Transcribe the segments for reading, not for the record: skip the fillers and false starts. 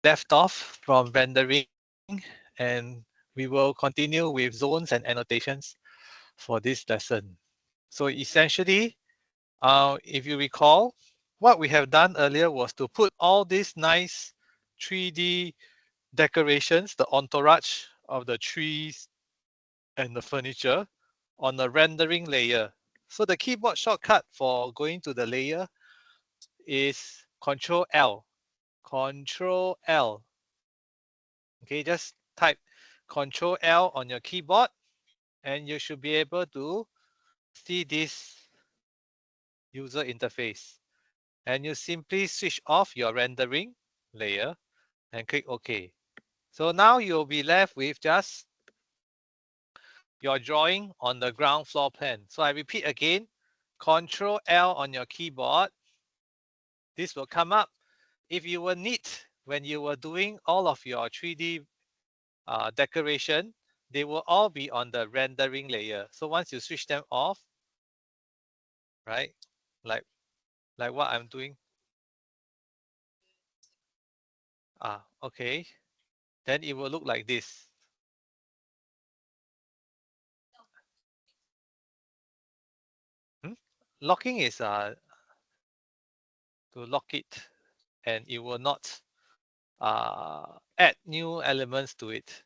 left off from rendering, and we will continue with zones and annotations for this lesson. So essentially, if you recall, what we have done earlier was to put all these nice 3D decorations, the entourage of the trees and the furniture on the rendering layer. So the keyboard shortcut for going to the layer is Control L. Control L. Okay, just type Control L on your keyboard and you should be able to see this user interface. And you simply switch off your rendering layer and click OK. So now you'll be left with just your drawing on the ground floor plan. So I repeat again, Control L on your keyboard. This will come up. If you were neat when you were doing all of your 3D decoration, they will all be on the rendering layer. So once you switch them off, right, like what I'm doing, okay, then it will look like this. Locking is to lock it, and it will not add new elements to it.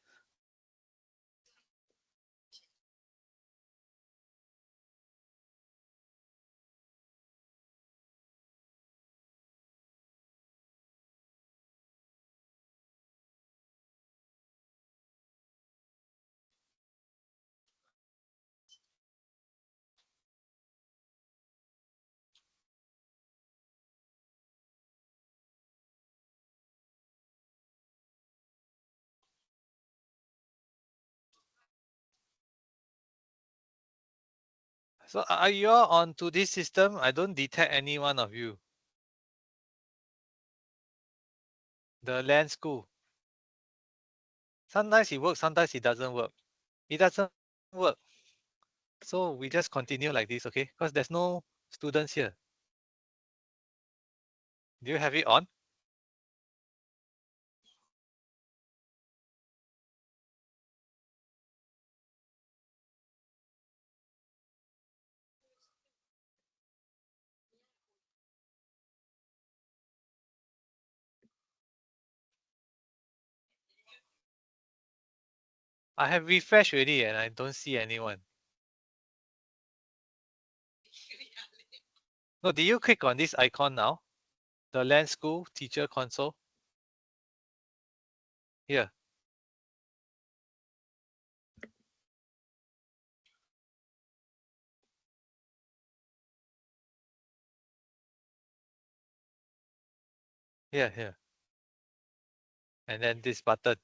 So are you all onto this system? I don't detect any one of you. The land school. Sometimes it works, sometimes it doesn't work. It doesn't work. So we just continue like this, okay? Because there's no students here. Do you have it on? I have refreshed already and I don't see anyone. No, did you click on this icon now? The land school teacher console? Here. Here. And then this button.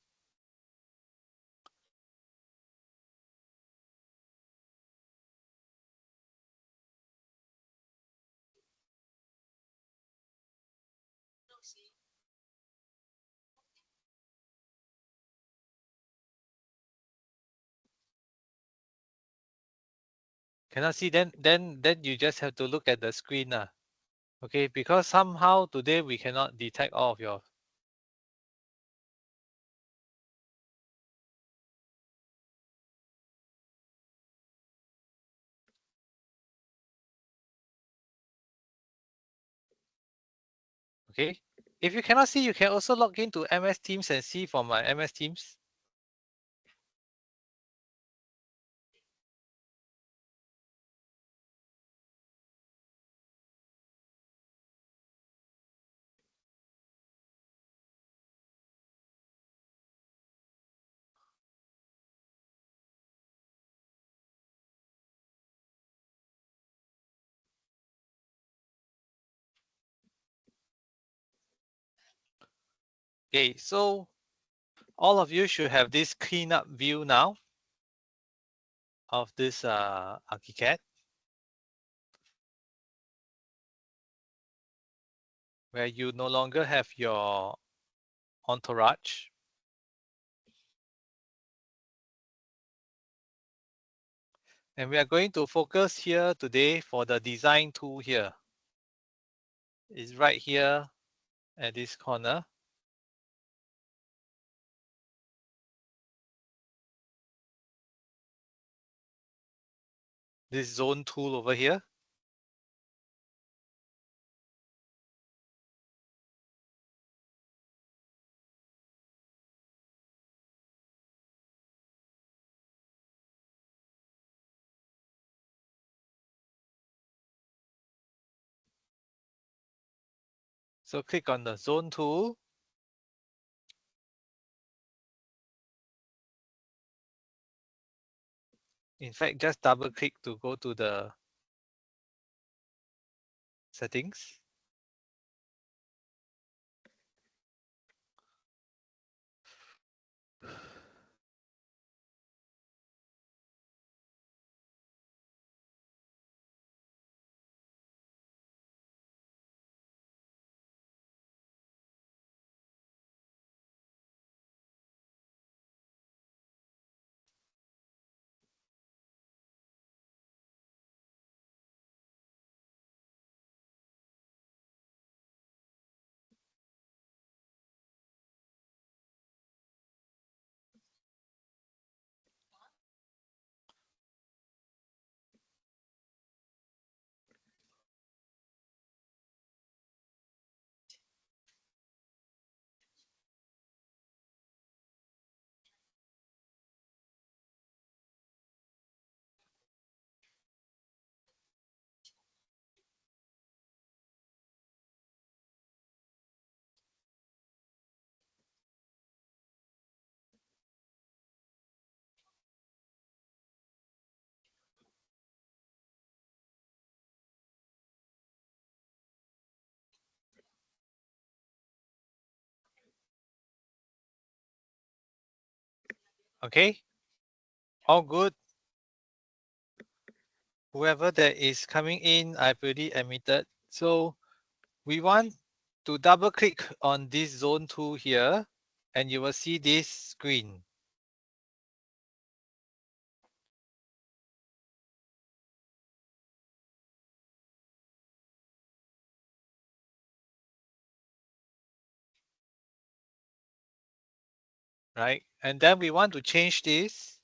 Cannot see, then you just have to look at the screen. Okay, because somehow today we cannot detect all of your. Okay. If you cannot see, you can also log into MS Teams and see from my MS Teams. Okay, so all of you should have this cleanup view now of this Archicad, where you no longer have your entourage. And we are going to focus here today for the design tool here. It's right here at this corner. this zone tool over here. So click on the zone tool. In fact, just double click to go to the settings. Okay, all good. Whoever that is coming in, I've already admitted. So we want to double click on this zone tool here, and you will see this screen. Right? And then we want to change this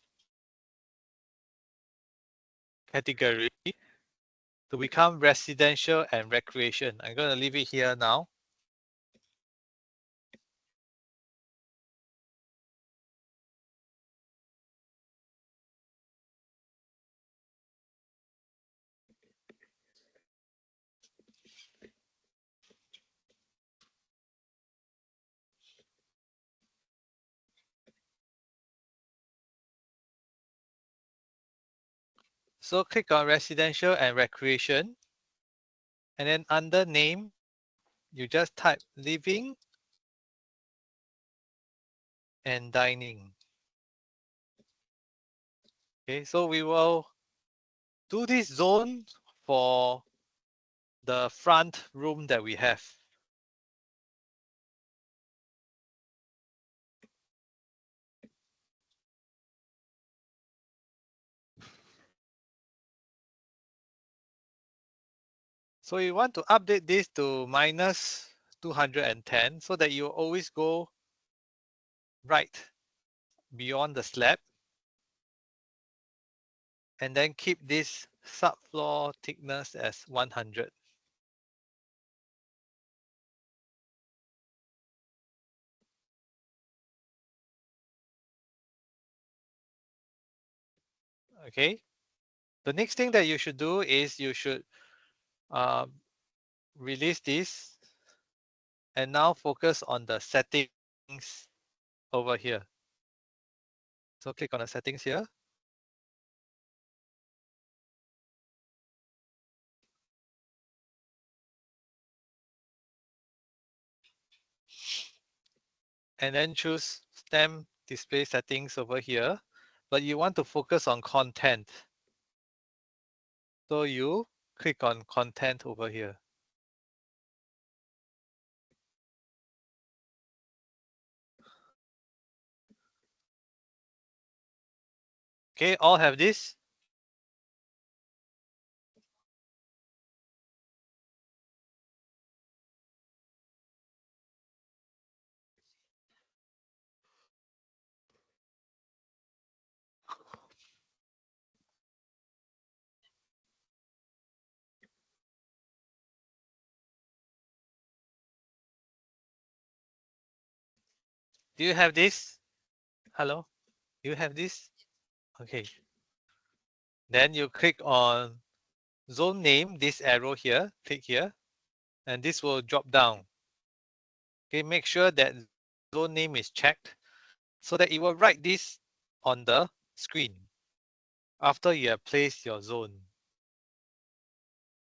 category to become residential and recreation. I'm going to leave it here now. So click on residential and recreation. And then under name, you just type living and dining. Okay, so we will do this zone for the front room that we have. So you want to update this to minus 210 so that you always go right beyond the slab, and then keep this subfloor thickness as 100. Okay. The next thing that you should do is you should uh, release this and now focus on the settings over here. So click on the settings here. And then choose stamp display settings over here. But you want to focus on content. So you click on content over here. Okay, all have this. Do you have this? Hello? Do you have this? Okay. Then you click on zone name, this arrow here, click here, and this will drop down. Okay, make sure that zone name is checked so that it will write this on the screen after you have placed your zone.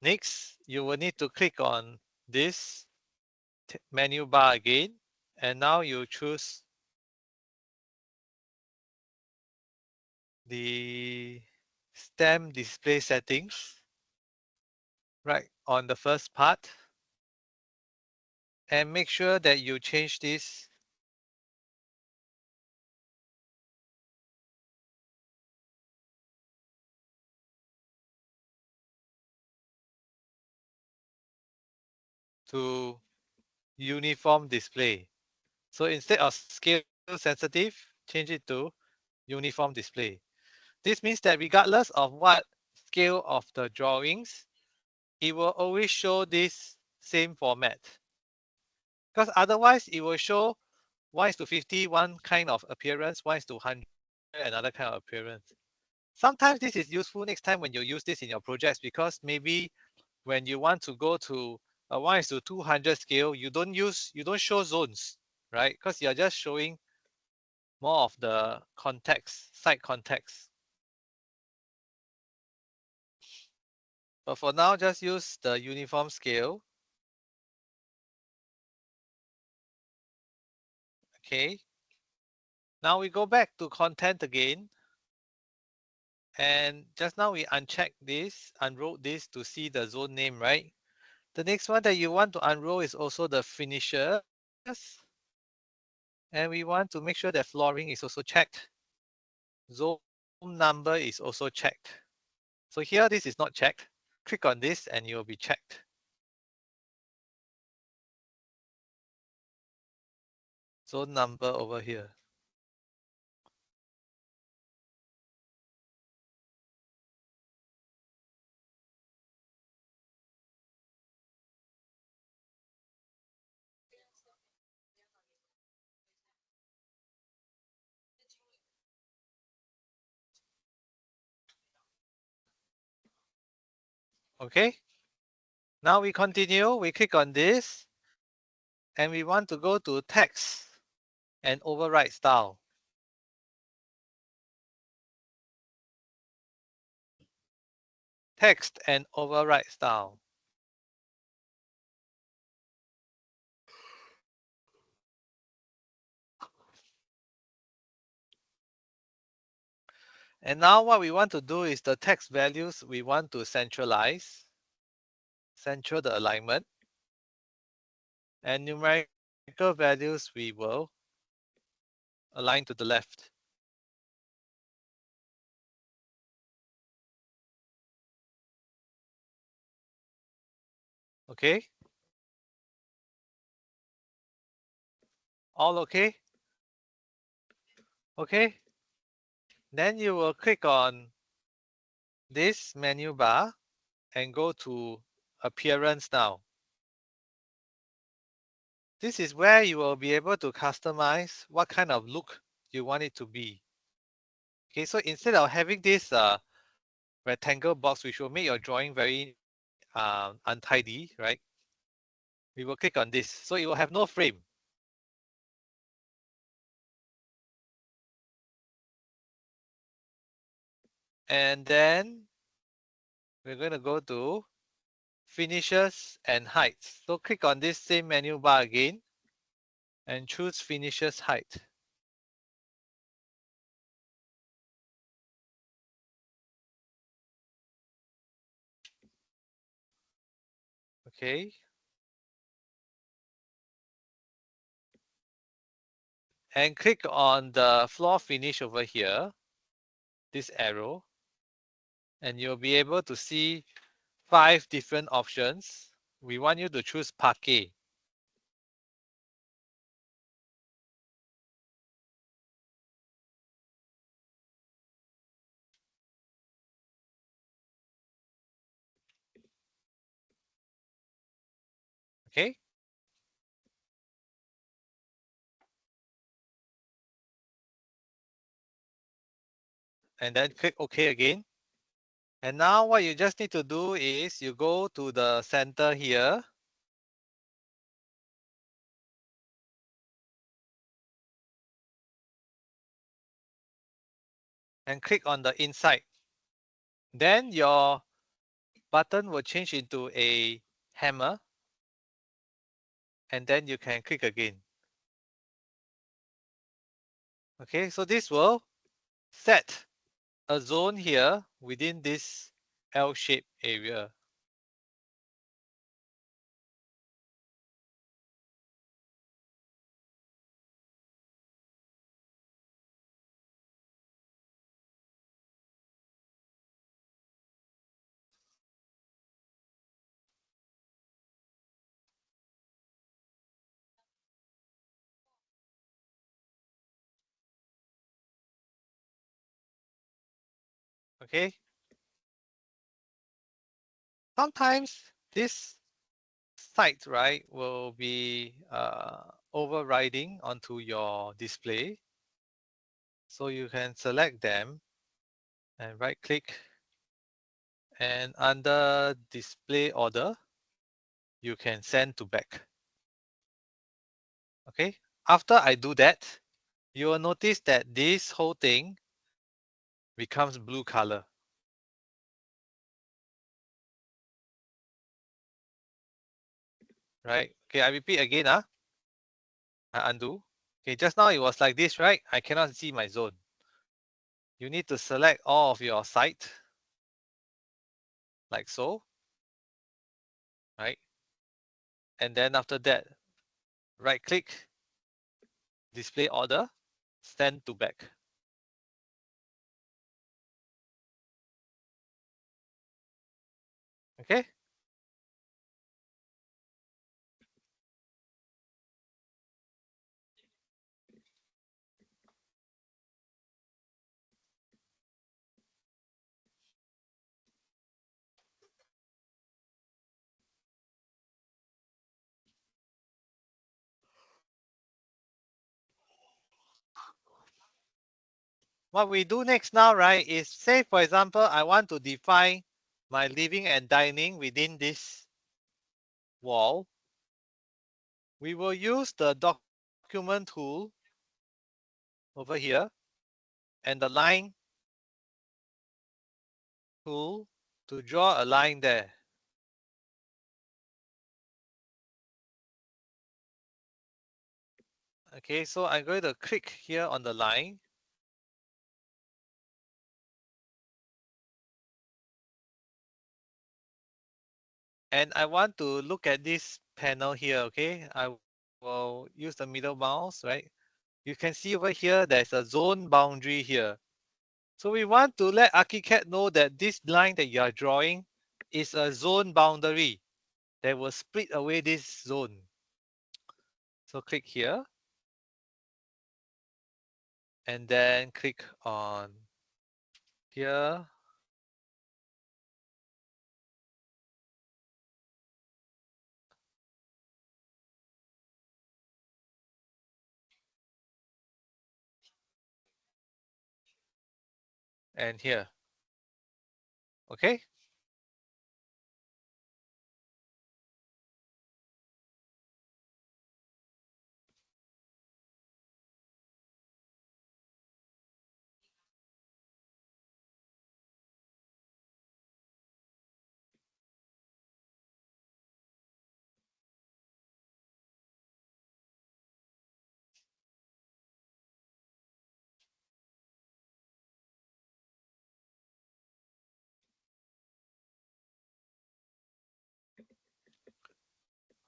Next, you will need to click on this menu bar again, and now you choose the stem display settings right on the first part, and make sure that you change this to uniform display. So instead of scale sensitive, change it to uniform display. This means that regardless of what scale of the drawings, it will always show this same format. Because otherwise it will show 1:50, one kind of appearance, 1:100, another kind of appearance. Sometimes this is useful next time when you use this in your projects, because maybe when you want to go to a 1:200 scale, you don't show zones, right? Because you're just showing more of the context, side context. But for now, just use the uniform scale. Okay. Now we go back to content again. And just now we unchecked this, unrolled this to see the zone name, right? The next one that you want to unroll is also the finishers. And we want to make sure that flooring is also checked. Zone number is also checked. So here, this is not checked. Click on this and you'll be checked. Zone number over here. Okay. Now we continue. We click on this and we want to go to text and override style. Text and override style. And now what we want to do is the text values we want to centralize, central the alignment, and numerical values we will align to the left. Okay? All okay? Okay? Then you will click on this menu bar and go to appearance now. This is where you will be able to customize what kind of look you want it to be. Okay, so instead of having this rectangle box, which will make your drawing very untidy, right? We will click on this. So it will have no frame. And then we're going to go to finishes and heights. So click on this same menu bar again and choose finishes height. Okay. And click on the floor finish over here, this arrow, and you'll be able to see 5 different options. We want you to choose parquet. Okay. and then click OK again. And now what you just need to do is you go to the center here. And click on the inside. Then your button will change into a hammer. And then you can click again. Okay, so this will set a zone here within this L-shaped area. Okay. Sometimes this site, right, will be overriding onto your display. So you can select them and right click, and under display order, you can send to back. Okay. After I do that, you will notice that this whole thing becomes blue color. Right. Okay, I repeat again. I undo. Okay, just now it was like this, right? I cannot see my zone. You need to select all of your site, like so, right? And then after that, right click, display order, send to back. Okay? What we do next now, right, is say, for example, I want to define my living and dining within this wall. We will use the document tool over here and the line tool to draw a line there. Okay, so I'm going to click here on the line. And I want to look at this panel here, okay? I will use the middle mouse, right? You can see over here, there's a zone boundary here. So we want to let Archicad know that this line that you are drawing is a zone boundary that will split away this zone. So click here. And then click on here. And here. Okay?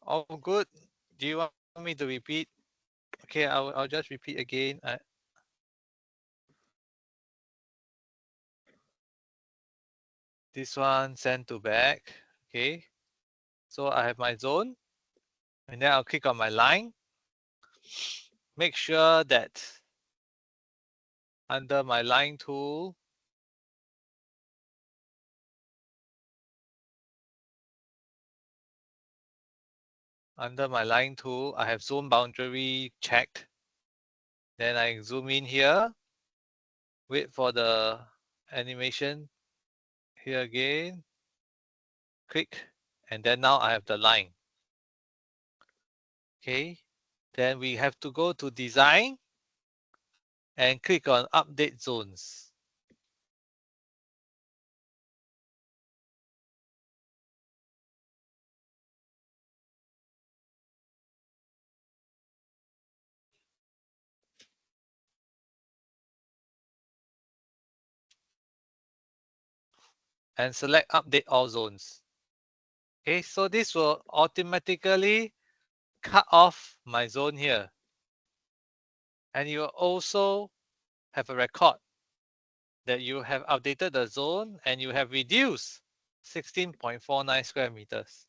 All good. Do you want me to repeat? Okay, I'll just repeat again. This one send to back. Okay. So I have my zone. And then I'll click on my line. Make sure that under my line tool, I have zone boundary checked. Then I zoom in here, wait for the animation here again, click, and then now I have the line. Okay, then we have to go to design and click on update zones. And select update all zones. Okay, so this will automatically cut off my zone here. And you will also have a record that you have updated the zone and you have reduced 16.49 square meters.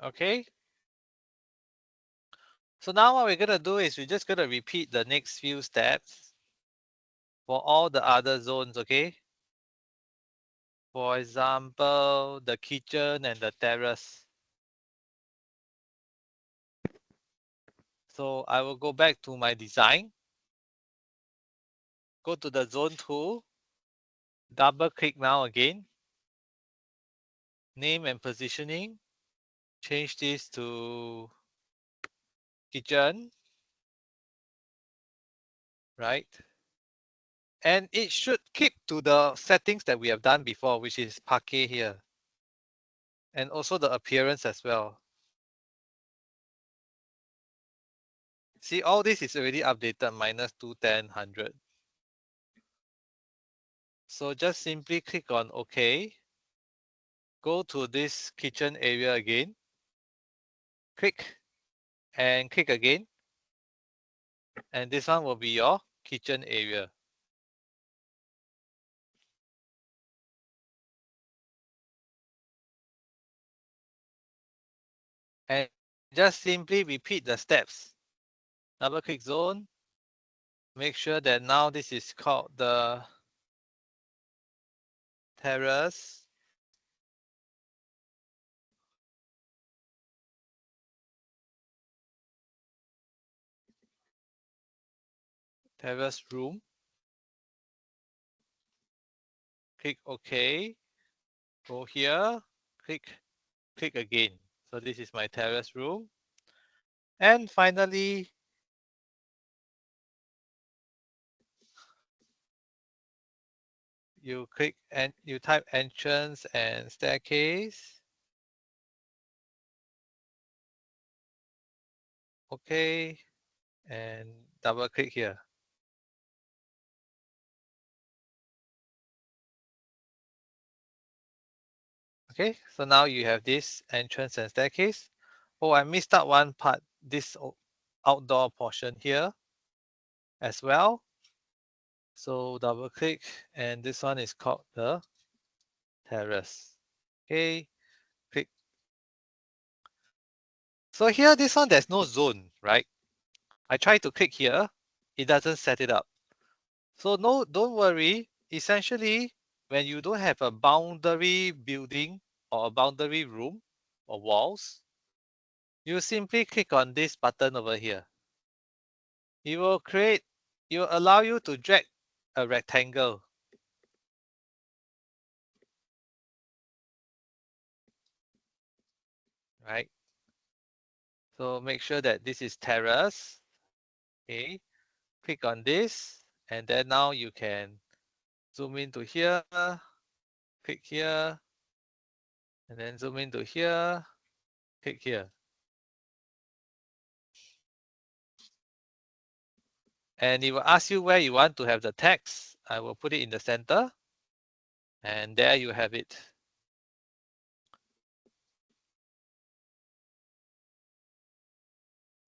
Okay, so now what we're going to do is we're just going to repeat the next few steps for all the other zones, okay? For example, the kitchen and the terrace. So I will go back to my design, go to the zone tool, double click now again, name and positioning, change this to kitchen, right? And it should keep to the settings that we have done before, which is parquet here. And also the appearance as well. See, all this is already updated, minus 210, 100. So just simply click on OK. Go to this kitchen area again. Click and click again. And this one will be your kitchen area. And just simply repeat the steps. Double click zone. Make sure that now this is called the terrace. Terrace room. Click OK. Go here. Click again. So this is my terrace room. And finally, you click and you type entrance and staircase. Okay. And double click here. Okay. So now you have this entrance and staircase. Oh, I missed out one part, this outdoor portion here as well. So double click, and this one is called the terrace. Okay, click. So here, this one, there's no zone, right? I try to click here, it doesn't set it up. So no, don't worry. Essentially, when you don't have a boundary building or a boundary room or walls, you simply click on this button over here. It will allow you to drag a rectangle. Right? So make sure that this is terrace. Okay, click on this, and then now you can zoom into here, click here, and then zoom into here, click here. And it will ask you where you want to have the text. I will put it in the center, and there you have it.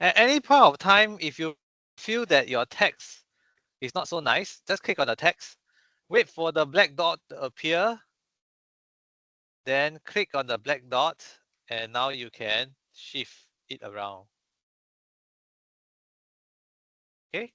At any point of time, if you feel that your text is not so nice, just click on the text, wait for the black dot to appear, then click on the black dot, and now you can shift it around. Okay.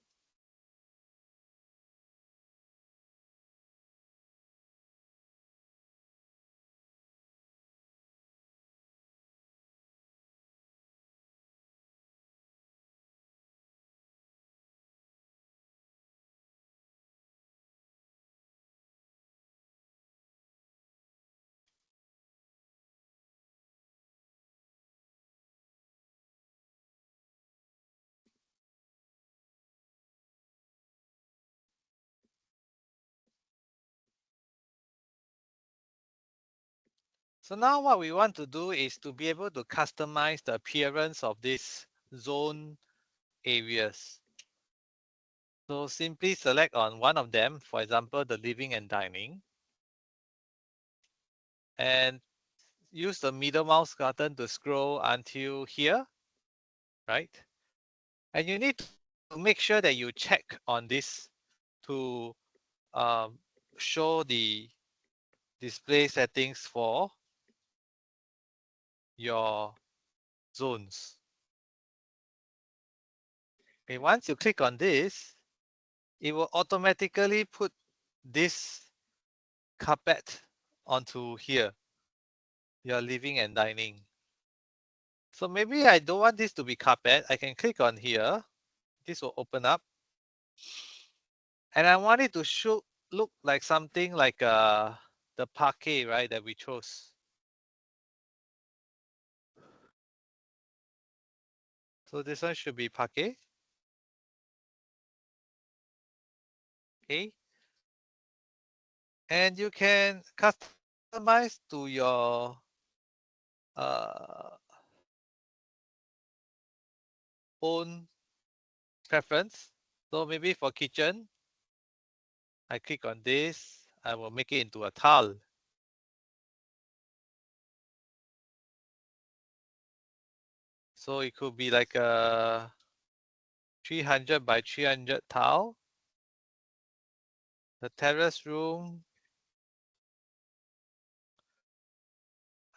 So now what we want to do is to be able to customize the appearance of these zone areas. So simply select on one of them, for example, the living and dining, and use the middle mouse button to scroll until here, right? And you need to make sure that you check on this to um, show the display settings for your zones. Okay, once you click on this, it will automatically put this carpet onto here, your living and dining. So maybe I don't want this to be carpet. I can click on here. This will open up. And I want it to look like something like the parquet, right, that we chose. So this one should be parquet. Okay. And you can customize to your uh, own preference. So maybe for kitchen, I click on this. I will make it into a tile. So it could be like a 300 by 300 tile. The terrace room,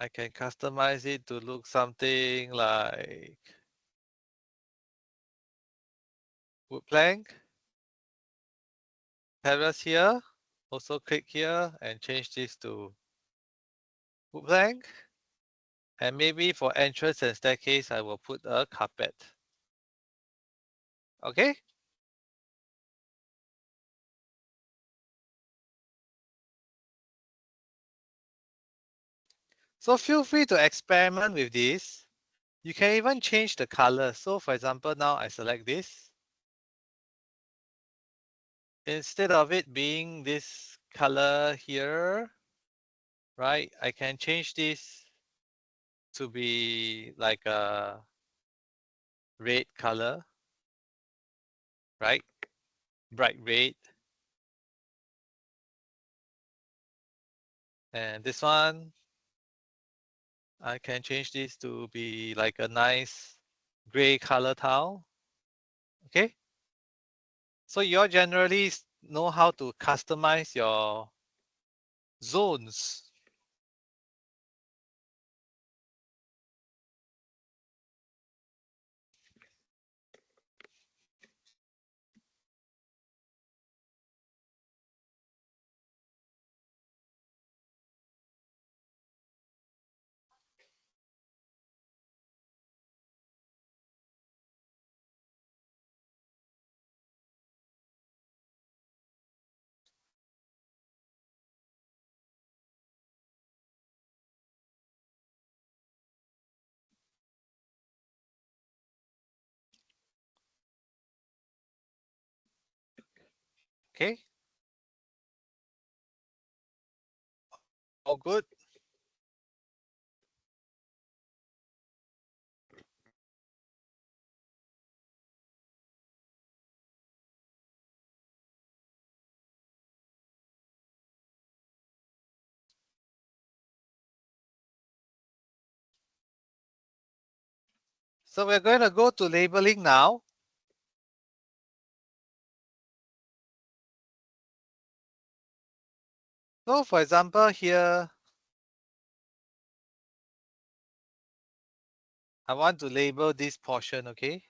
I can customize it to look something like wood plank. Terrace here, also click here and change this to wood plank. And maybe for entrance and staircase, I will put a carpet. Okay. So feel free to experiment with this. You can even change the color. So for example, now I select this. Instead of it being this color here, right, I can change this to be like a red color, right? Bright red. And this one, I can change this to be like a nice gray color tile. Okay. So you all generally know how to customize your zones. Okay. All good. So we're going to go to labeling now. So for example, here, I want to label this portion, okay?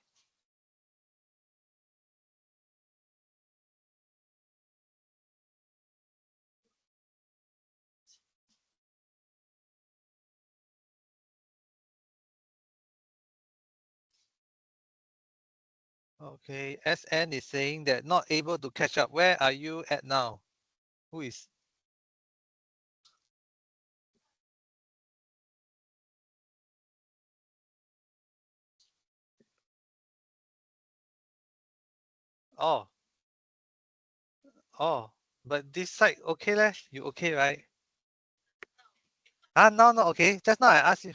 Okay, SN is saying that not able to catch up. Where are you at now? Who is? Oh, oh, but this side okay leh? You okay, right? Ah, no, no, okay. Just now I asked you.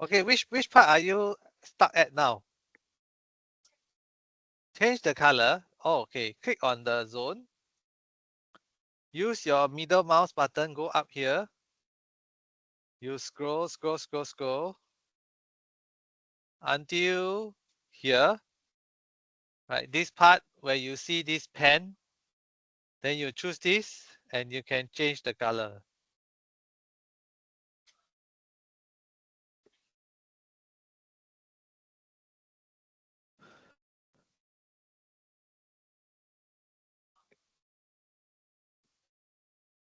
Okay, which part are you stuck at now? Change the color. Oh, okay. Click on the zone. Use your middle mouse button. Go up here. You scroll, scroll, scroll, scroll until here. Right, this part where you see this pen, then you choose this and you can change the color.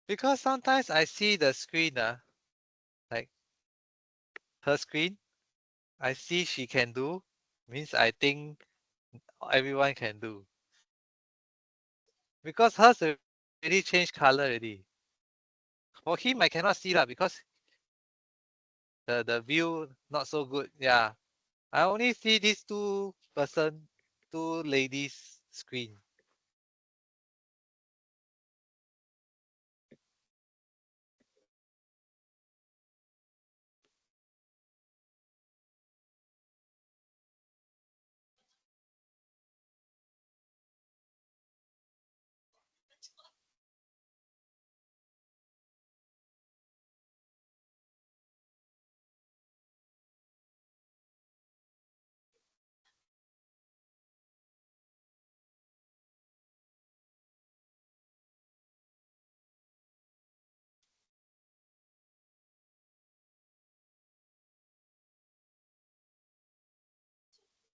Because sometimes I see the screen, like her screen, I see she can do, means I think everyone can do. Because hers already changed color already. For him, I cannot see lah because the view not so good. Yeah, I only see these two ladies screen.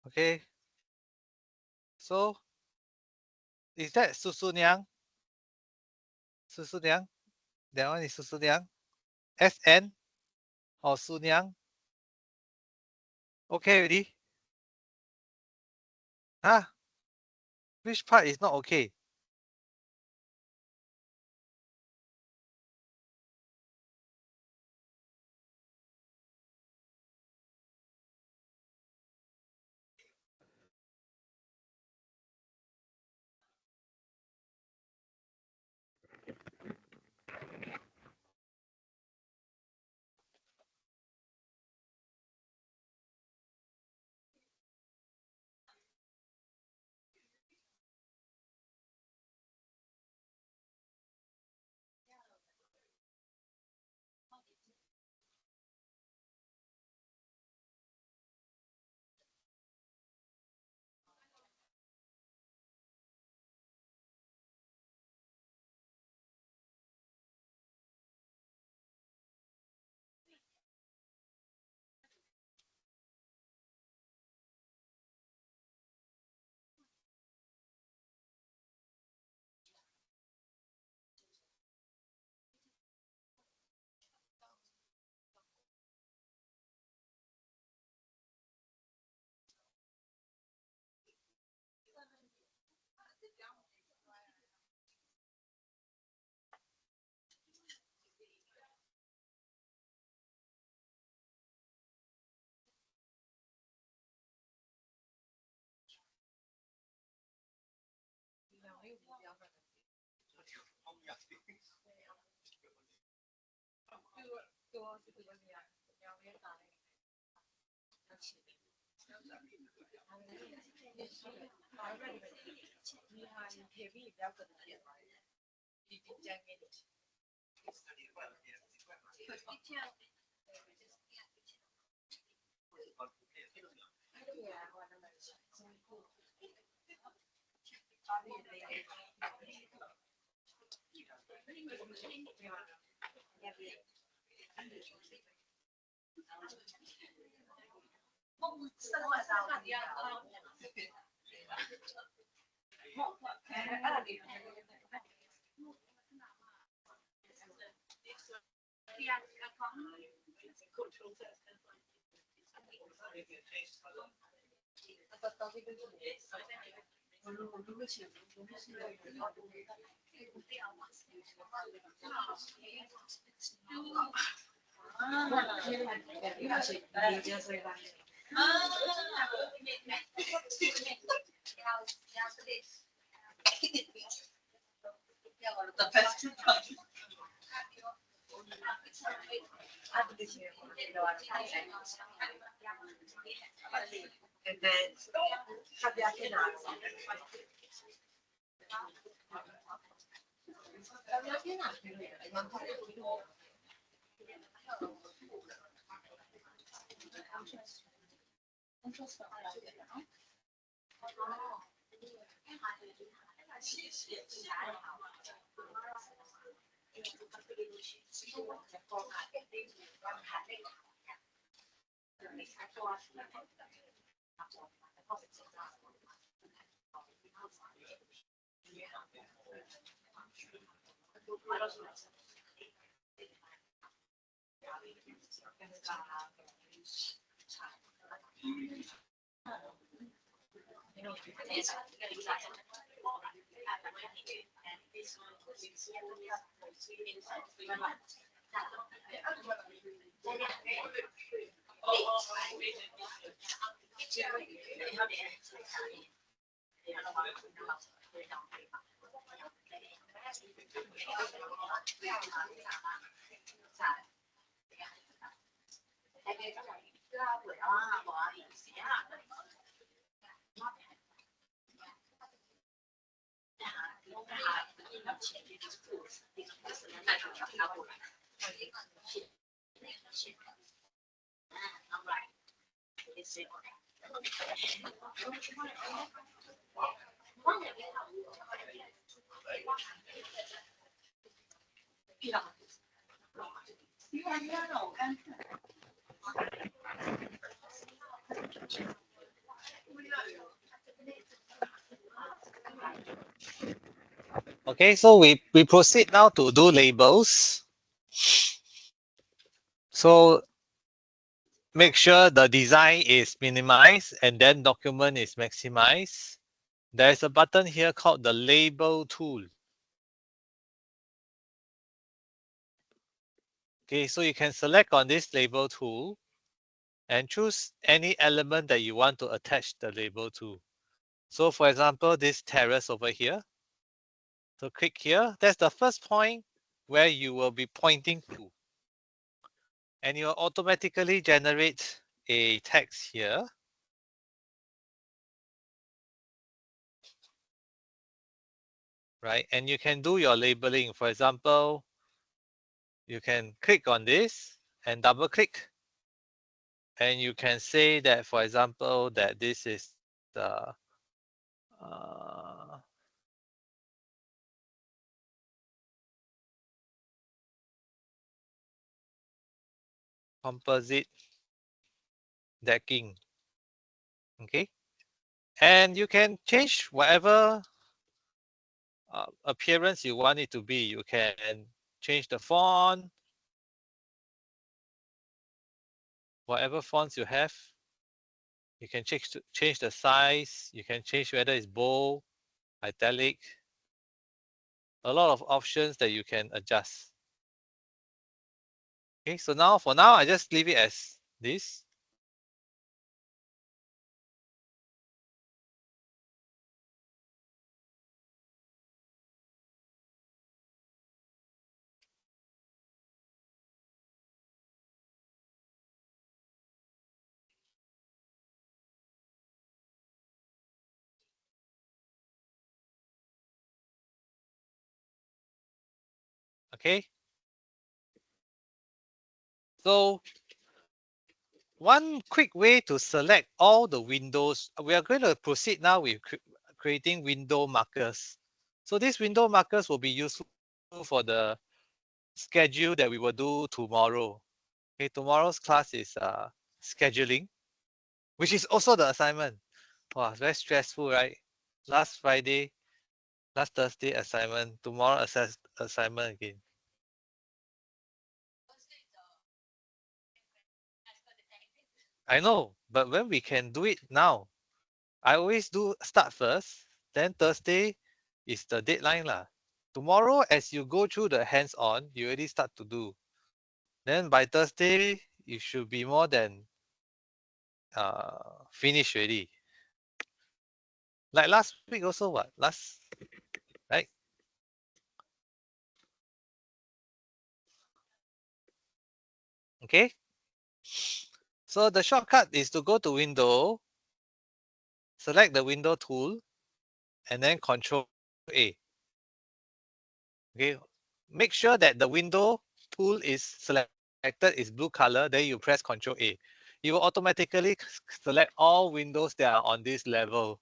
Okay, so is that Susu Niang? Susu Niang? That one is Susu Niang? SN or Su Niang? Okay already? Huh? Which part is not okay? Okay, so we proceed now to do labels. So make sure the design is minimized and then document is maximized. There's a button here called the label tool. Okay, so you can select on this label tool and choose any element that you want to attach the label to. So for example, this terrace over here. So click here. That's the first point where you will be pointing to. And it will automatically generate a text here. Right? And you can do your labeling. For example, you can click on this and double click. And you can say that, for example, that this is the composite decking. Okay. And you can change whatever appearance you want it to be. You can change the font, whatever fonts you have. You can change the size. You can change whether it's bold, italic. A lot of options that you can adjust. Okay, so now for now, I just leave it as this. Okay, So one quick way to select all the windows, we are going to proceed now with creating window markers. So these window markers will be useful for the schedule that we will do tomorrow. Okay, tomorrow's class is scheduling, which is also the assignment. Wow, it's very stressful, right? Last Friday, last Thursday assignment, tomorrow assignment again. I know, but when we can do it now, I always do start first, then Thursday is the deadline lah. Tomorrow, as you go through the hands-on, you already start to do. Then by Thursday, you should be more than finished already. Like last week also, what? Right? Okay. So the shortcut is to go to Window, select the Window tool, and then Control A. Okay. Make sure that the Window tool is selected is blue color. Then you press Control A. It will automatically select all windows that are on this level.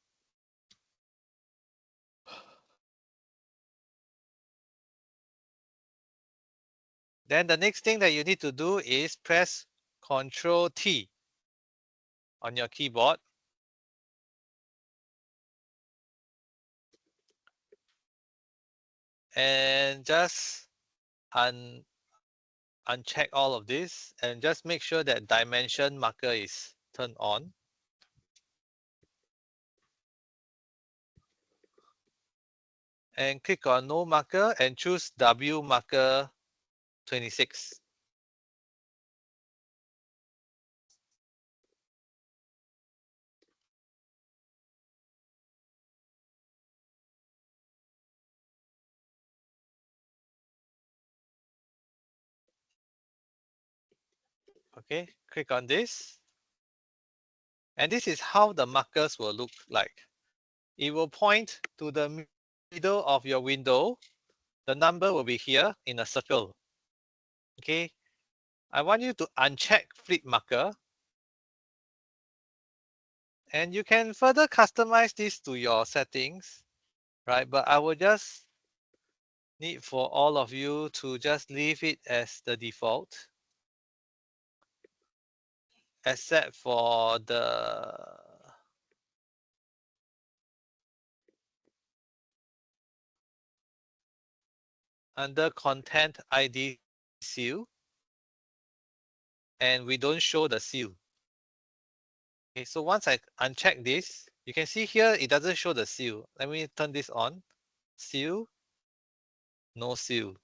Then the next thing that you need to do is press Control T on your keyboard. And just uncheck all of this and just make sure that dimension marker is turned on. And click on no marker and choose W marker 26. Okay, click on this. And this is how the markers will look like. It will point to the middle of your window. The number will be here in a circle. Okay, I want you to uncheck flip marker. And you can further customize this to your settings, right? But I will just need for all of you to just leave it as the default, except for the under content ID seal, and we don't show the seal. Okay, so once I uncheck this, you can see here it doesn't show the seal. Let me turn this on. Seal, no seal.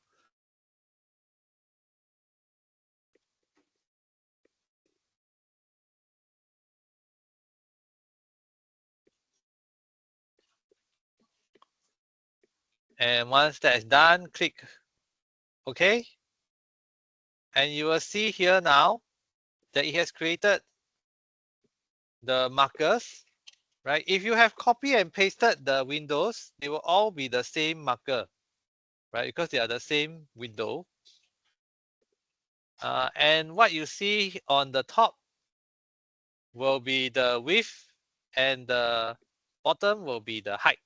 And once that is done, click OK. And you will see here now that it has created the markers, right? If you have copy and pasted the windows, they will all be the same marker, right? Because they are the same window. And what you see on the top will be the width and the bottom will be the height.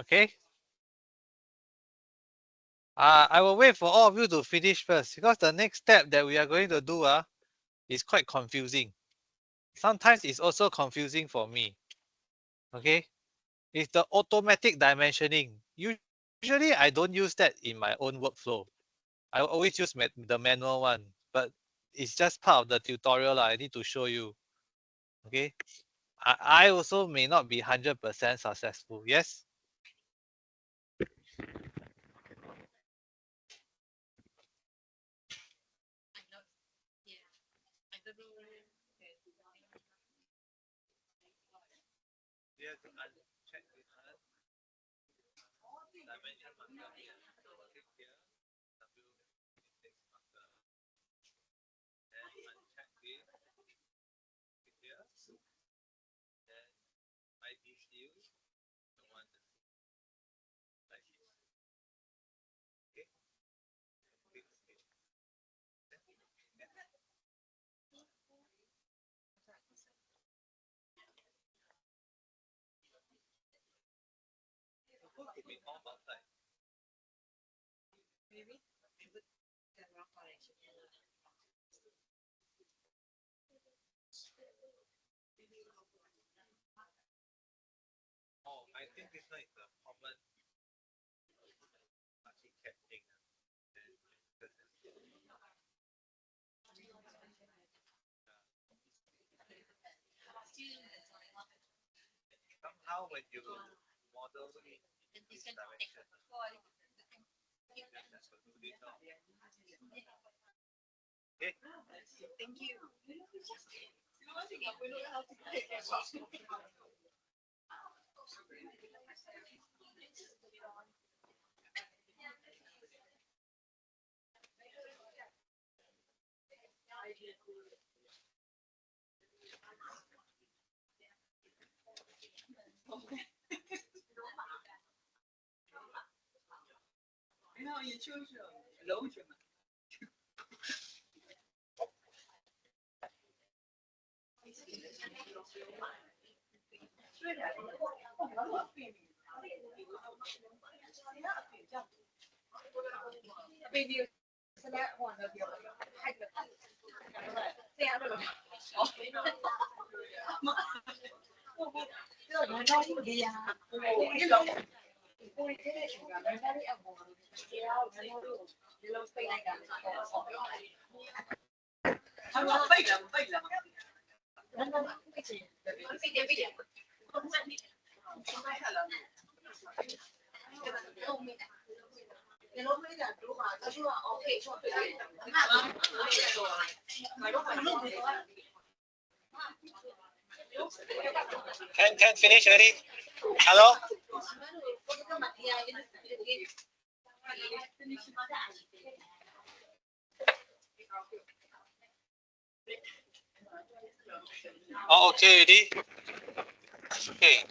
Okay. I will wait for all of you to finish first because the next step that we are going to do is quite confusing. Sometimes it's also confusing for me. Okay, it's the automatic dimensioning. Usually I don't use that in my own workflow. I always use the manual one, but it's just part of the tutorial. I need to show you. Okay, I also may not be 100% successful. Yes. Oh, I think this one is the common Archicad thing. Somehow when you model it in this direction, okay. Thank you. Can finish already? Hello? Oh, okay, ready? Okay.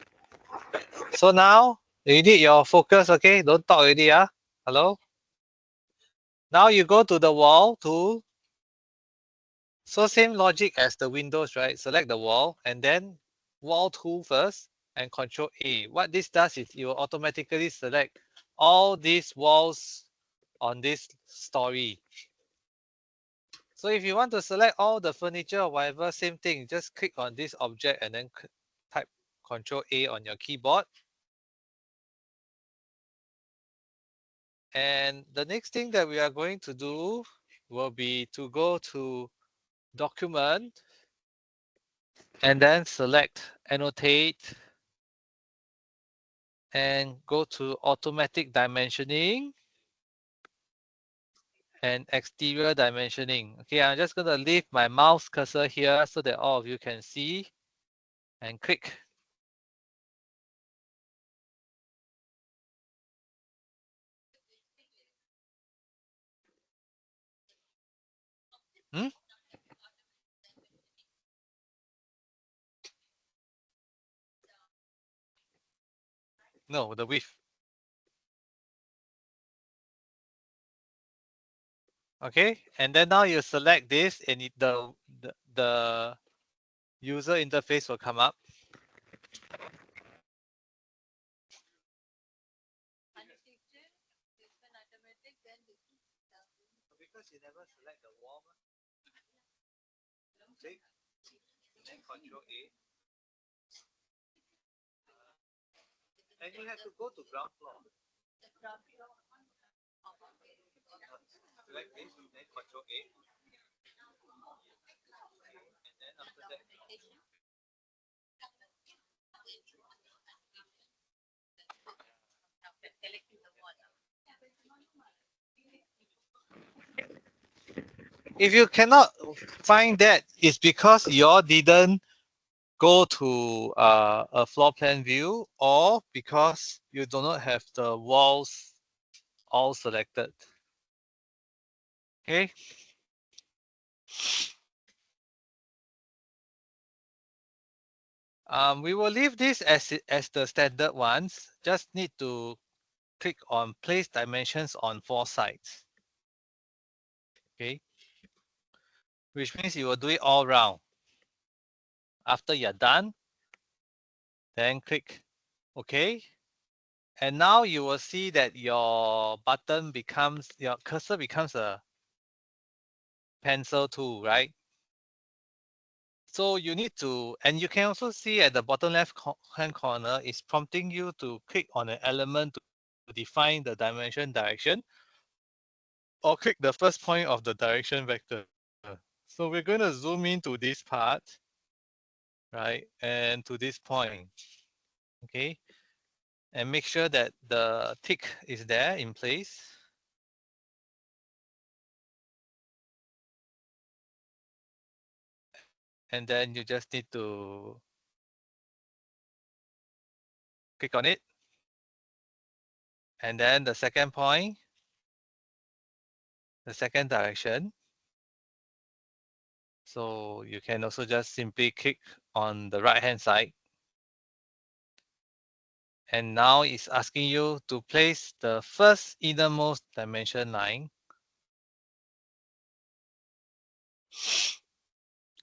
So now you need your focus, okay? Don't talk already, Hello? Now you go to the wall tool. So same logic as the windows, right? Select the wall and then wall tool first and Control A. What this does is it will automatically select all these walls on this story. So if you want to select all the furniture or whatever, same thing. Just click on this object and then type Control A on your keyboard. And the next thing that we are going to do will be to go to Document and then select Annotate and go to Automatic Dimensioning and Exterior Dimensioning. Okay, I'm just going to leave my mouse cursor here so that all of you can see and click. Hmm? No, the width. Okay, and then now you select this and the user interface will come up. because you never select the wall. Click, then Control A. And you have to go to ground floor. Select this, then Control A. And then after that, if you cannot find that, it's because you didn't go to a floor plan view, or because you do not have the walls all selected. Okay. We will leave this as the standard ones. Just need to click on place dimensions on 4 sides. Okay. Which means you will do it all round. After you're done, then click OK. And now you will see that your cursor becomes a pencil tool, right? So you need to, and you can also see at the bottom left hand corner, is prompting you to click on an element to define the dimension direction, or click the first point of the direction vector. So we're going to zoom into this part, right? And to this point, okay? And make sure that the tick is there in place. And then you just need to click on it. And then the second point, the second direction. So you can also just simply click on the right hand side. And now it's asking you to place the first innermost dimension line.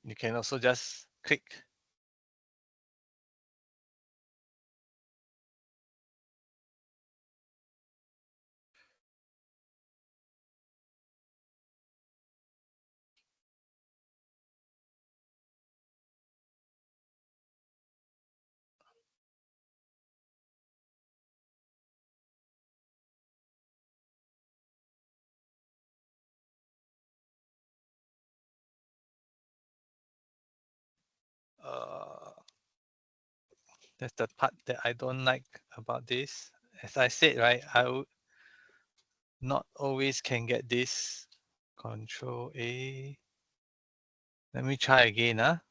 You can also just click. That's the part that I don't like about this. As I said, right, I would not always can get this. Control A. Let me try again.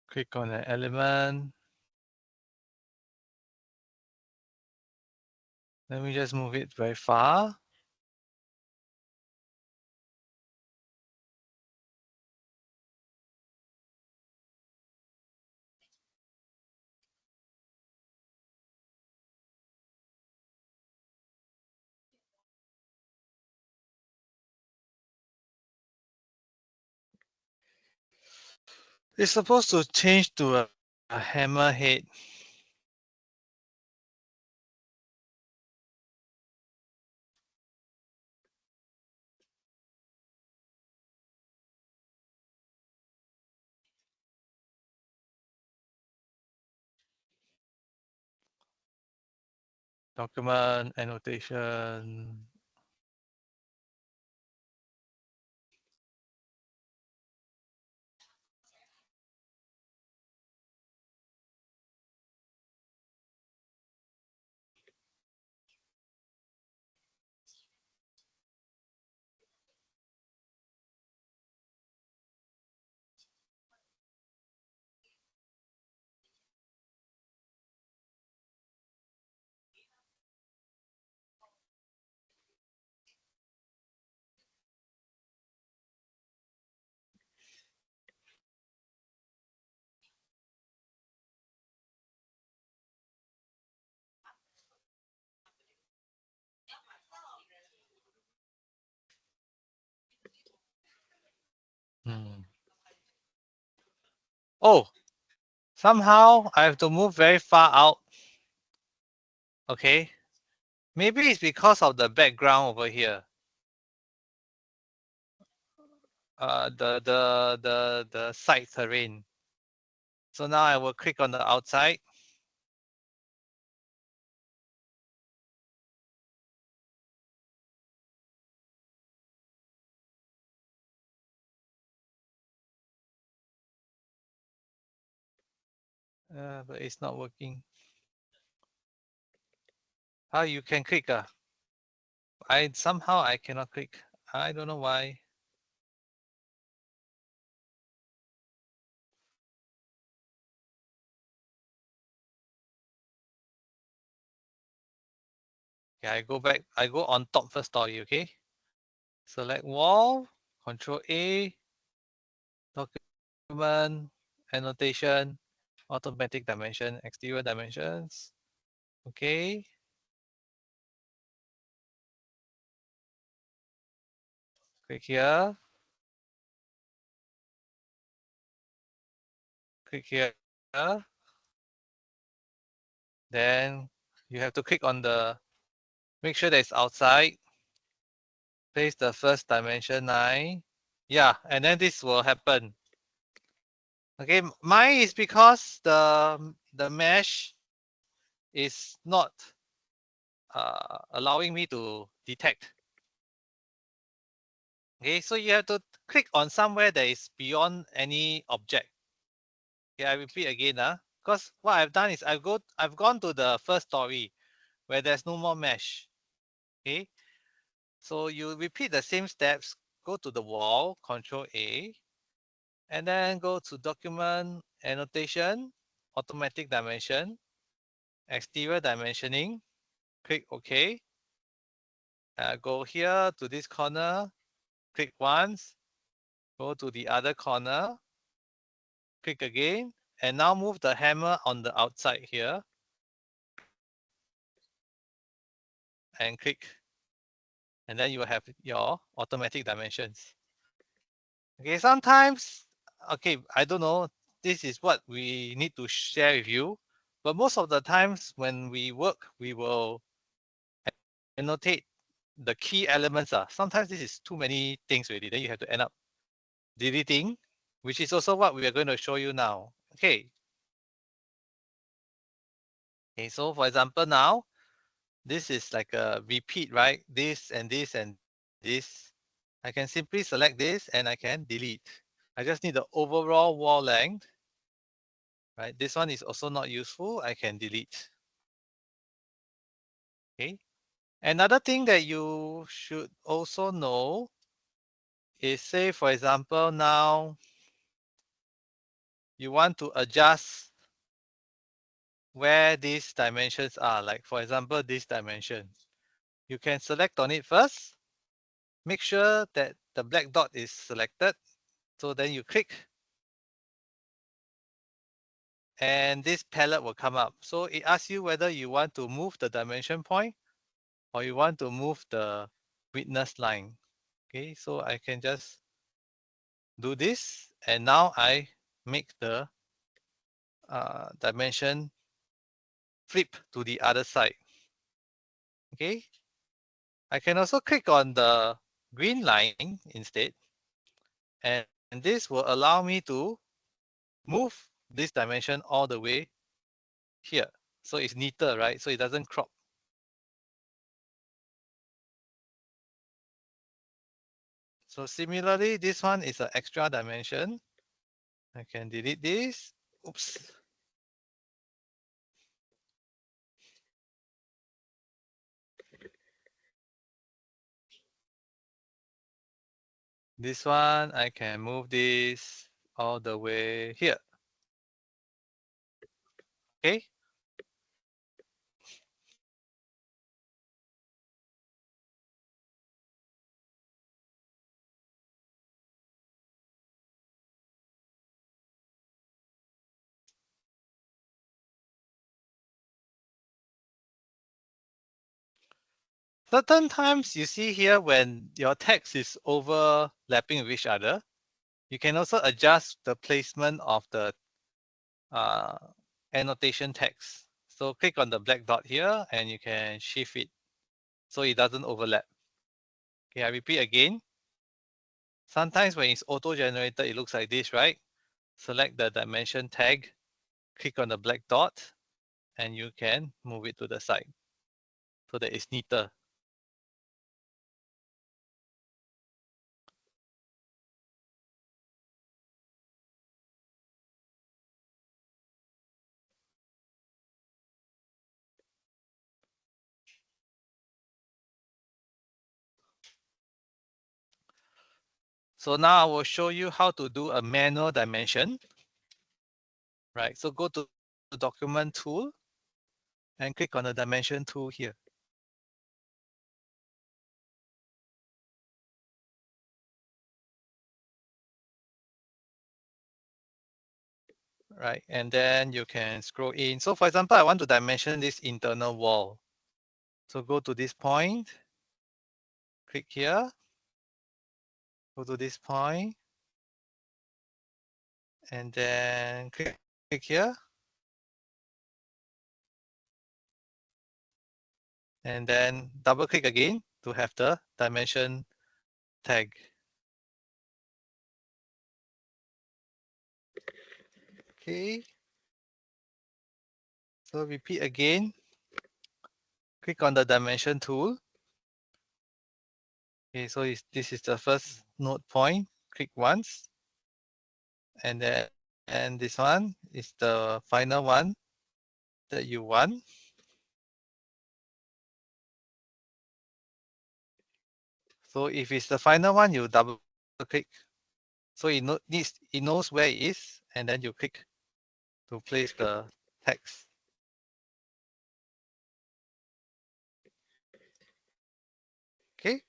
Click on an element. Let me just move it very far. It's supposed to change to a hammerhead. Document, annotation. Hmm. Oh, somehow I have to move very far out. Okay. Maybe it's because of the background over here. The side terrain. So now I will click on the outside. But it's not working. How you can click? I somehow I cannot click. I don't know why. Okay, I go back. I go on top first story. Okay. Select wall. Control A. Document. Annotation. Automatic dimension. Exterior dimensions. Okay. Click here. Click here. Then you have to click on the, make sure that it's outside. Place the first dimension 9. Yeah, and then this will happen. Okay, mine is because the mesh is not allowing me to detect. Okay, so you have to click on somewhere that is beyond any object. Okay, I repeat again, because what I've done is I've gone to the first story where there's no more mesh. Okay, so you repeat the same steps. Go to the wall, Control A, and then go to Document, Annotation, Automatic Dimension, Exterior Dimensioning. Click OK. Go here to this corner, click once, go to the other corner, click again, and now move the hammer on the outside here and click, and then you will have your automatic dimensions. Okay, sometimes, okay, I don't know, this is what we need to share with you, but most of the times when we work, we will annotate the key elements. Sometimes this is too many things already, then you have to end up deleting, which is also what we are going to show you now. Okay. Okay, so for example now, this is like a repeat, right? This and this and this. I can simply select this and I can delete. I just need the overall wall length, right? This one is also not useful. I can delete. Okay. Another thing that you should also know is, say, for example, now you want to adjust where these dimensions are. Like, for example, this dimension. You can select on it first. Make sure that the black dot is selected. So then you click and this palette will come up. So it asks you whether you want to move the dimension point or you want to move the witness line. Okay, so I can just do this and now I make the dimension flip to the other side. Okay, I can also click on the green line instead, and this will allow me to move this dimension all the way here. So it's neater, right? So it doesn't crop. So similarly, this one is an extra dimension. I can delete this. Oops. This one, I can move this all the way here. Okay. Certain times you see here when your text is overlapping with each other, you can also adjust the placement of the uh, annotation text. So click on the black dot here and you can shift it so it doesn't overlap. Okay, I repeat again. Sometimes when it's auto-generated, it looks like this, right? Select the dimension tag, click on the black dot, and you can move it to the side so that it's neater. So now I will show you how to do a manual dimension. Right, so go to the document tool and click on the dimension tool here. Right, and then you can scroll in. So for example, I want to dimension this internal wall. So go to this point, click here, go to this point, and then click here, and then double click again to have the dimension tag. Okay, so repeat again, click on the dimension tool. Okay, so this is the first node point, click once, and then this one is the final one that you want. So if it's the final one, you double click. So it knows where it is, and then you click to place the text. Okay.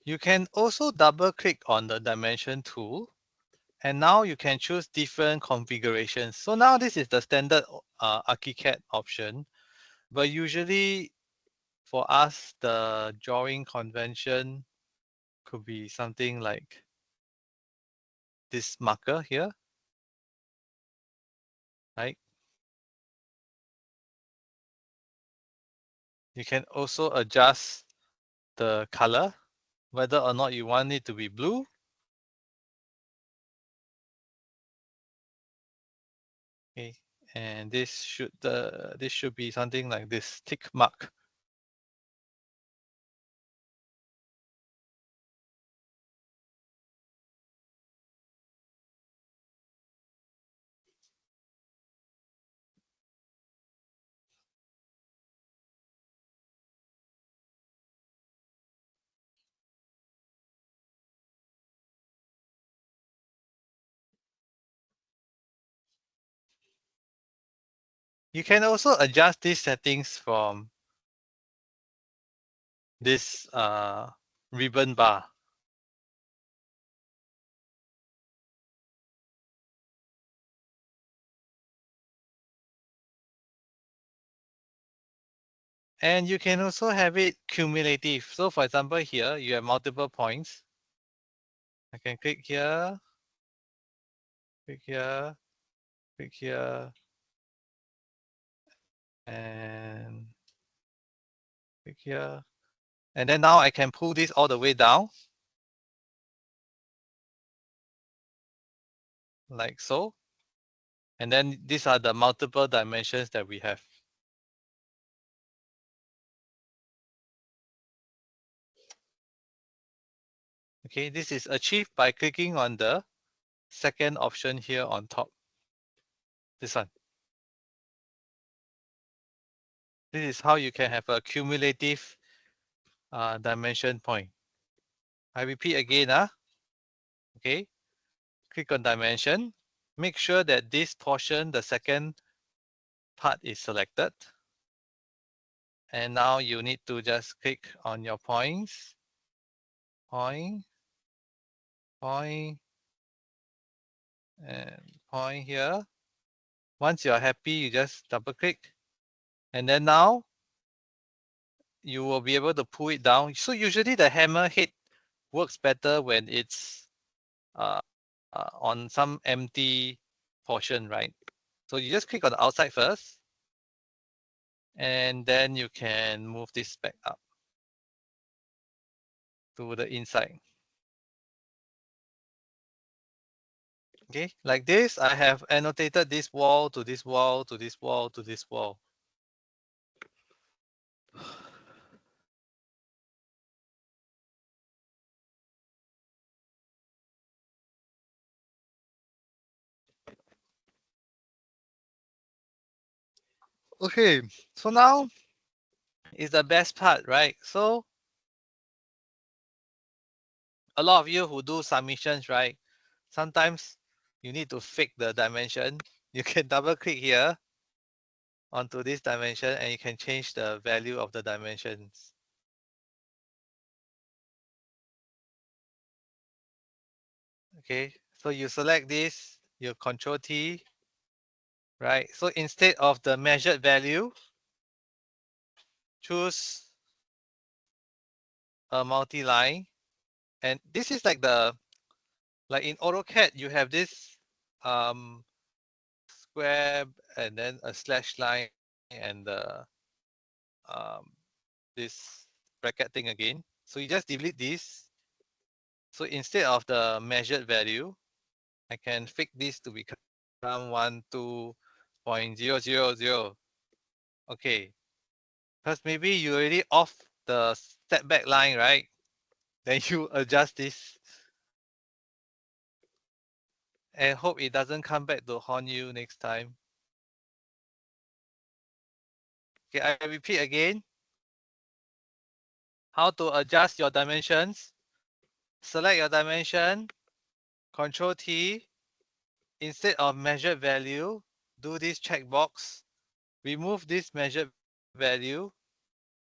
You can also double click on the dimension tool, and now you can choose different configurations. So now this is the standard Archicad option, but usually for us, the drawing convention could be something like this marker here, right? You can also adjust the color, whether or not you want it to be blue. Okay, and this should be something like this tick mark. You can also adjust these settings from this ribbon bar. And you can also have it cumulative. So for example, here you have multiple points. I can click here, click here, click here, and click here. And then now I can pull this all the way down, like so. And then these are the multiple dimensions that we have. Okay, this is achieved by clicking on the second option here on top. This one. This is how you can have a cumulative dimension point. I repeat again. Okay, click on dimension. Make sure that this portion, the second part is selected. And now you need to just click on your points, point, point, and point here. Once you're happy, you just double click. And then now you will be able to pull it down. So usually the hammer head works better when it's on some empty portion, right? So you just click on the outside first, and then you can move this back up to the inside. Okay, like this, I have annotated this wall to this wall to this wall to this wall. Okay, so now is the best part, right? So a lot of you who do submissions, right? Sometimes you need to fake the dimension. You can double click here onto this dimension and you can change the value of the dimensions. Okay, so you select this, you control T, right? So instead of the measured value, choose a multi-line. And this is like like in AutoCAD, you have this square and then a slash line and um, this bracket thing again. So you just delete this. So instead of the measured value, I can fix this to become 12.000. Okay, because maybe you already off the setback line, right? Then you adjust this and hope it doesn't come back to haunt you next time. Okay, I repeat again. How to adjust your dimensions. Select your dimension, Control T. Instead of measured value, do this checkbox. Remove this measured value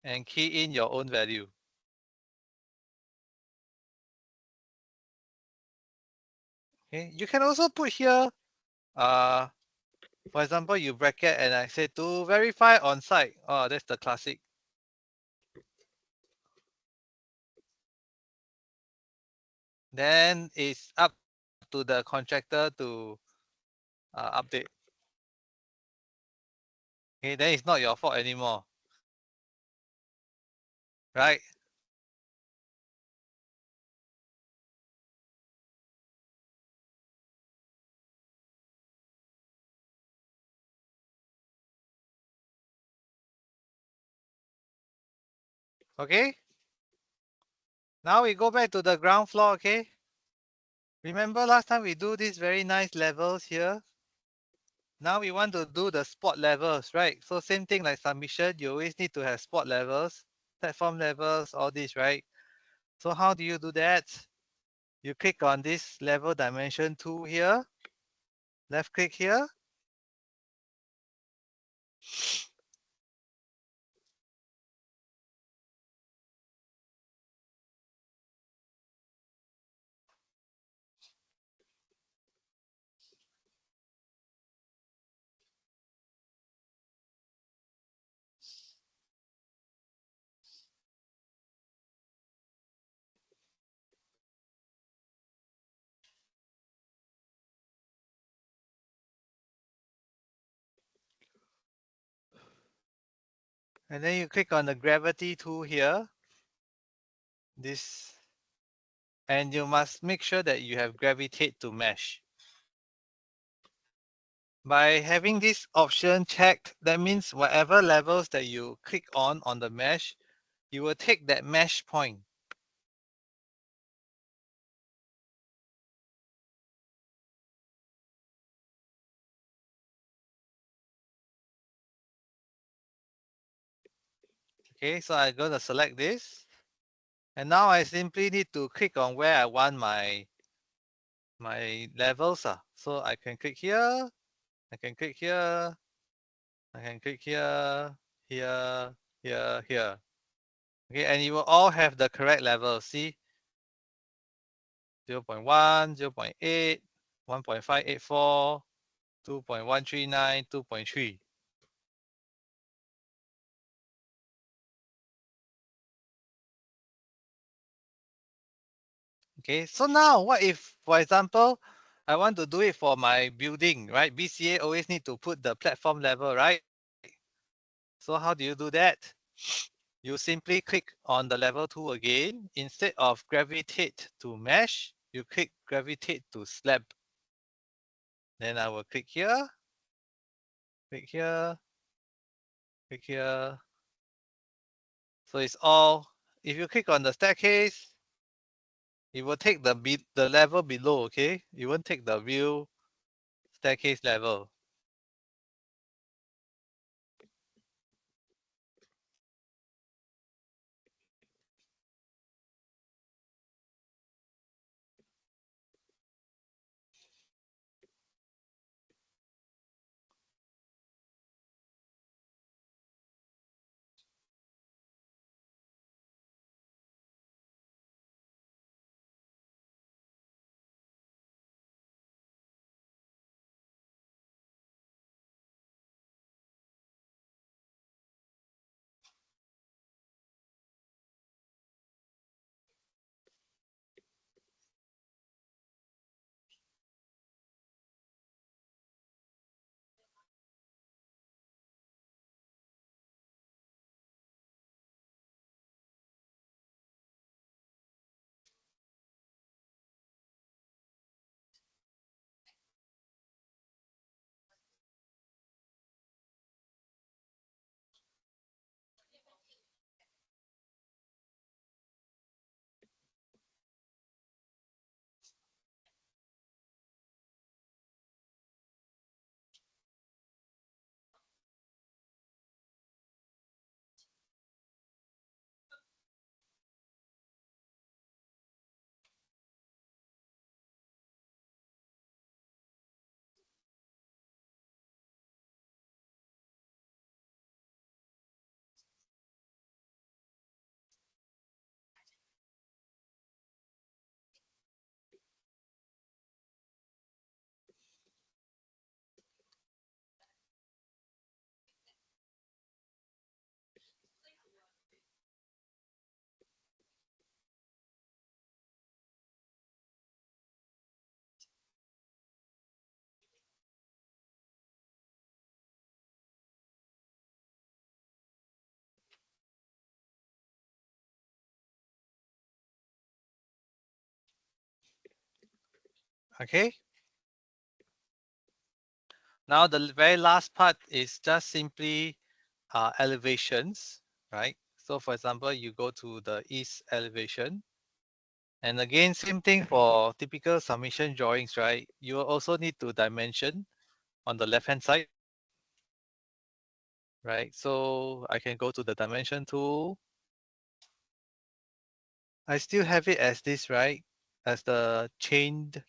and key in your own value. Okay, you can also put here, for example, you bracket and I say to verify on site. Oh, that's the classic. Then it's up to the contractor to update. Okay, then it's not your fault anymore, right? Okay. Now we go back to the ground floor, okay? Remember last time we do these very nice levels here? Now we want to do the spot levels, right? So same thing like submission, you always need to have spot levels, platform levels, all this, right? So how do you do that? You click on this level dimension tool here, left click here. And then you click on the gravity tool here, this, and you must make sure that you have gravitate to mesh. By having this option checked, that means whatever levels that you click on the mesh, you will take that mesh point. Okay, so I'm going to select this. And now I simply need to click on where I want my levels. So I can click here, I can click here, I can click here, here, here, here. Okay, and you will all have the correct level. See, 0 0.1, 0 0.8, 1.584, 2.139, 2.3. Okay, so now what if, for example, I want to do it for my building, right? BCA always need to put the platform level, right? So how do you do that? You simply click on the level 2 again. Instead of gravitate to mesh, you click gravitate to slab. Then I will click here, click here, click here. So it's all, if you click on the staircase, it will take the level below, okay? It won't take the real staircase level. Okay. Now the very last part is just simply elevations, right? So for example, you go to the east elevation. And again, same thing for typical submission drawings, right? You will also need to dimension on the left-hand side, right? So I can go to the dimension tool. I still have it as this, right? As the chained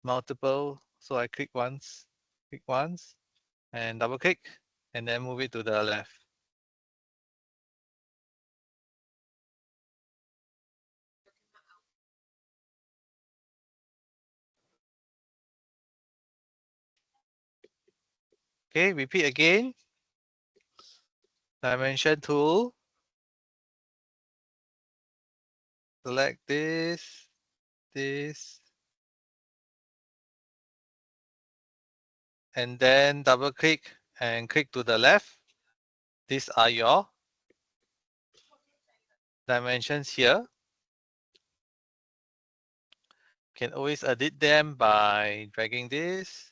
multiple. So I click once, and double click, and then move it to the left. Okay, repeat again. Dimension tool. Select this, and then double click and click to the left. These are your dimensions here. You can always edit them by dragging this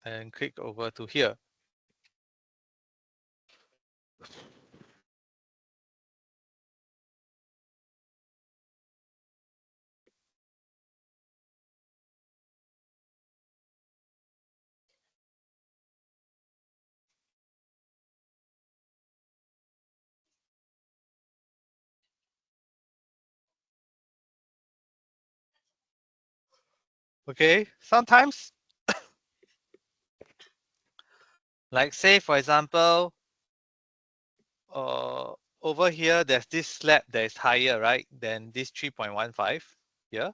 and click over to here. Okay, sometimes Like say, for example, over here, there's this slab that is higher, right, than this 3.15 here.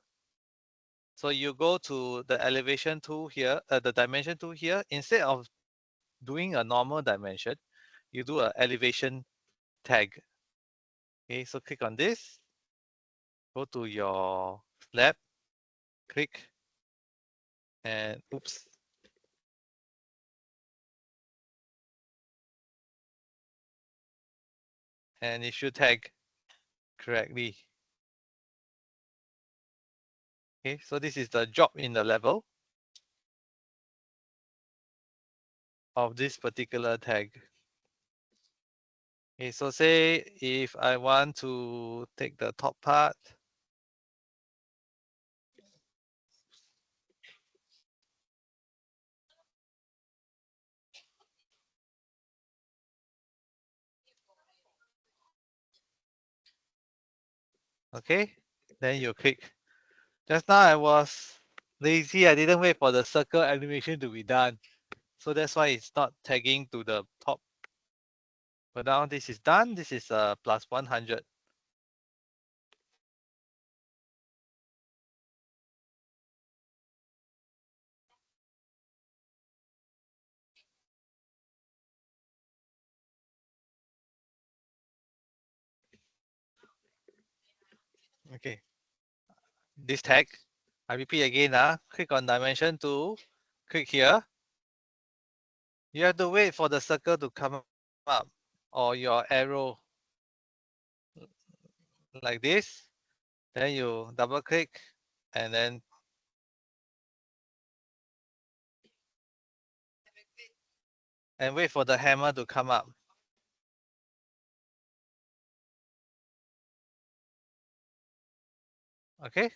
So you go to the elevation tool here, the dimension tool here. Instead of doing a normal dimension, you do a elevation tag. Okay, so click on this, go to your slab, click, and oops, and it should tag correctly. Okay, so this is the drop in the level of this particular tag. Okay, so say if I want to take the top part, okay, then you click. Just now I was lazy, I didn't wait for the circle animation to be done. So that's why it's not tagging to the top. But now this is done, this is plus 100. Okay, this tag, I repeat again, click on dimension tool, click here. You have to wait for the circle to come up or your arrow like this. Then you double click and then and wait for the hammer to come up. Okay.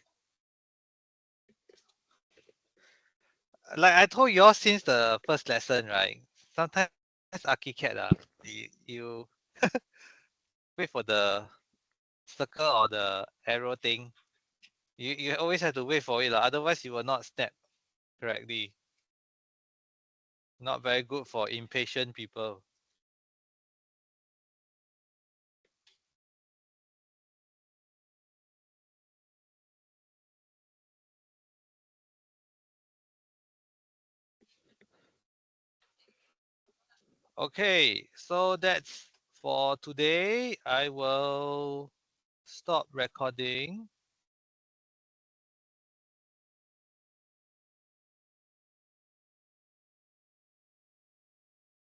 Like I told you all since the first lesson, right? Sometimes Archicad, you wait for the circle or the arrow thing. You always have to wait for it, otherwise you will not snap correctly. Not very good for impatient people. Okay, so that's for today. I will stop recording.